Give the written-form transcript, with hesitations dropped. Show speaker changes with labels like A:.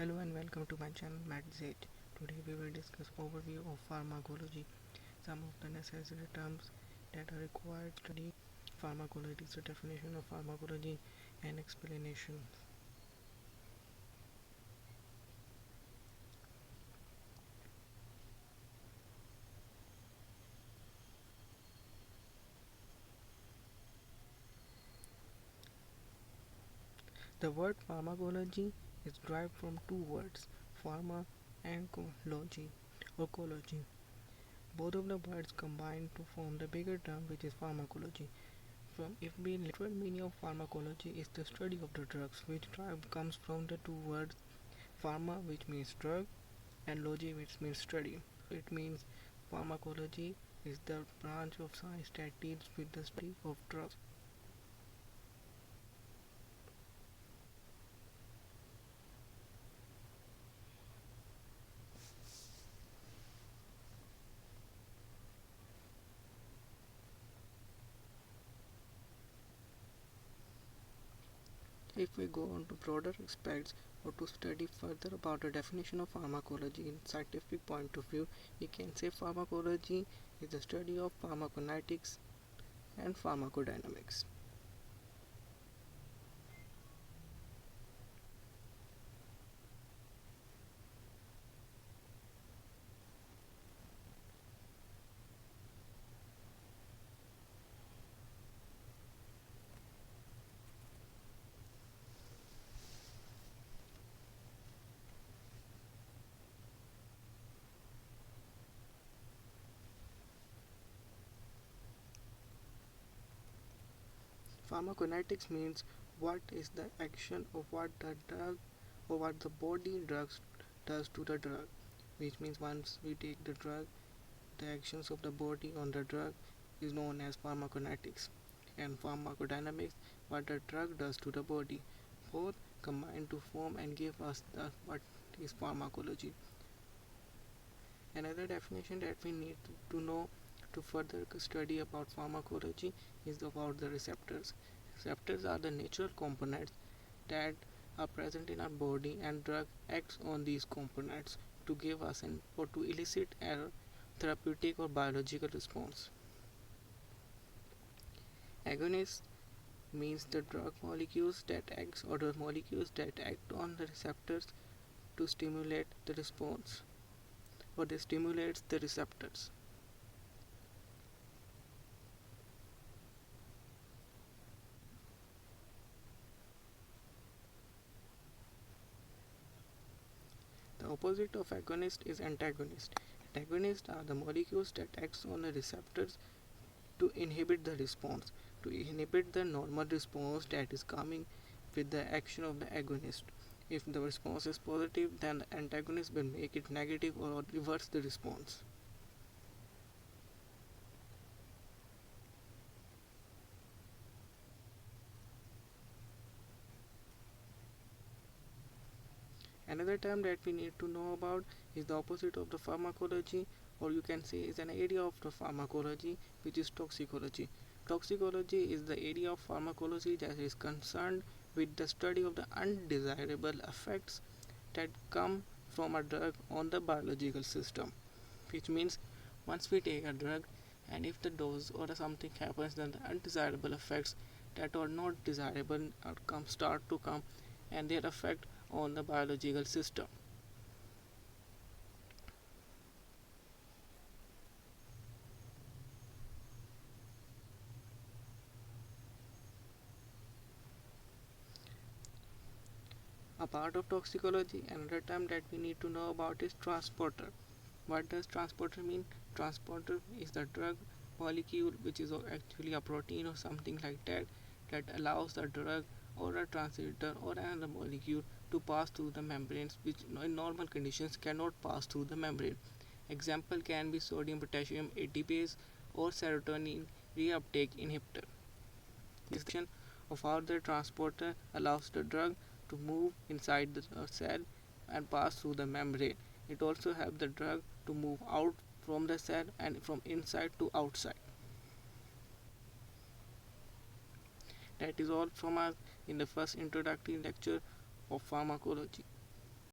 A: Hello and welcome to my channel MathZ. Today we will discuss overview of pharmacology, some of the necessary terms that are required to study pharmacology, so definition of pharmacology and explanation. The word pharmacology is derived from two words, pharma and logy or cology. Both of the words combine to form the bigger term which is pharmacology. From if the literal meaning of pharmacology is the study of the drugs, which comes from the two words pharma, which means drug, and logy, which means study. It means pharmacology is the branch of science that deals with the study of drugs. If we go on to broader aspects or to study further about the definition of pharmacology in scientific point of view, we can say pharmacology is the study of pharmacokinetics and pharmacodynamics. Pharmacokinetics means what is the action of what the drug or what the body drugs does to the drug, which means once we take the drug, the actions of the body on the drug is known as pharmacokinetics, and pharmacodynamics, what the drug does to the body. Both combine to form and give us the what is pharmacology. Another definition that we need to know to further study about pharmacology is about the receptors. Receptors are the natural components that are present in our body, and drug acts on these components to give us or to elicit a therapeutic or biological response. Agonist means the drug molecules that act or the molecules that act on the receptors to stimulate the response, or they stimulates the receptors. The opposite of agonist is antagonist. Antagonists are the molecules that act on the receptors to inhibit the response, to inhibit the normal response that is coming with the action of the agonist. If the response is positive, then the antagonist will make it negative or reverse the response. Another term that we need to know about is the opposite of the pharmacology, or you can say is an area of the pharmacology, which is toxicology. Toxicology is the area of pharmacology that is concerned with the study of the undesirable effects that come from a drug on the biological system, which means once we take a drug, and if the dose or something happens, then the undesirable effects that are not desirable outcomes start to come, and their effect on the biological system. A part of toxicology, another term that we need to know about is transporter. What does transporter mean? Transporter is the drug molecule, which is actually a protein or something like that, that allows the drug or a translator or another molecule to pass through the membranes, which in normal conditions cannot pass through the membrane. Example can be sodium potassium ATPase or serotonin reuptake inhibitor. This of how the transporter allows the drug to move inside the cell and pass through the membrane. It also helps the drug to move out from the cell and from inside to outside. That is all from us in the first introductory lecture of pharmacology.